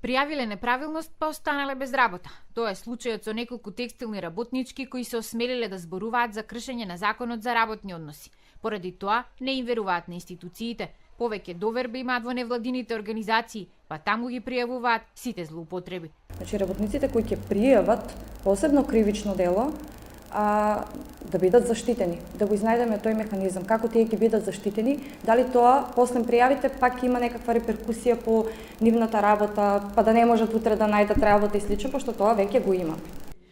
Пријавиле неправилност, па останале без работа. Тоа е случајот со неколку текстилни работнички кои се осмелиле да зборуваат за кршење на законот за работни односи. Поради тоа не им веруваат на институциите. Повеќе доверби имаат во невладините организации, па таму ги пријавуваат сите злоупотреби. Значи, работниците кои ќе пријават посебно кривично дело, да бидат заштитени, да го изнајдеме тој механизам, како тие ќе бидат заштитени, дали тоа после пријавите пак има некаква реперкусија по нивната работа, па да не можат утре да најдат работа и слично, пошто тоа веќе го има.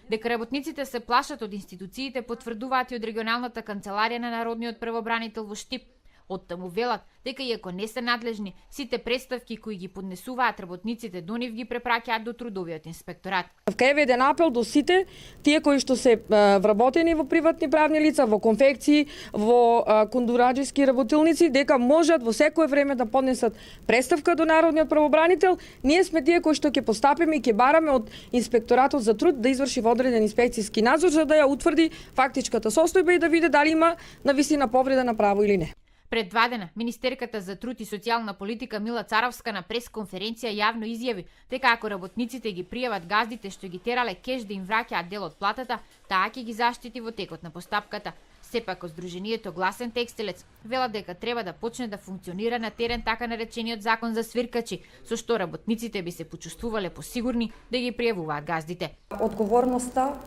Дека работниците се плашат од институциите потврдуваат и од регионалната канцеларија на Народниот правобранител во Штип. Оттаму велат дека иако не се надлежни, сите представки кои ги поднесуваат работниците до нив ги препраќаат до трудовиот инспекторат. Кај е еден апел до сите тие кои што се вработени во приватни правни лица, во конфекции, во кондураџиски работилници, дека можат во секое време да поднесат представка до Народниот правобранител. Ние сме тие кои што ќе постапиме и ќе бараме од инспекторатот за труд да изврши одреден инспекцијски надзор за да ја утврди фактичката состојба и да види дали има навистина повреда на право или не. Пред 2 дена, Министерката за труд и социјална политика Мила Царовска на пресконференција јавно изјави дека ако работниците ги пријават газдите што ги терале кеш да им враќаат дел од платата, таа ќе ги заштити во текот на постапката. Сепак, Сдруженијето Гласен текстилец вела дека треба да почне да функционира на терен така наречениот закон за свиркачи, со што работниците би се почувствувале посигурни да ги пријавуваат газдите. Одговорноста,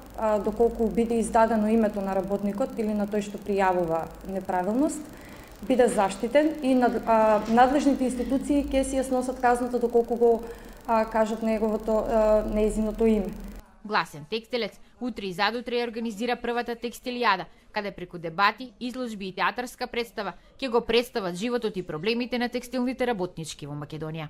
доколку биде издадено името на работникот или на тој што пријавува неправилност, биде заштитен и надлежните институции ќе си ја сносат казната доколку го кажат нејзиното име. Гласен текстилец утре и задутре организира првата текстилијада, каде преку дебати, изложби и театарска представа ќе го представат животот и проблемите на текстилните работнички во Македонија.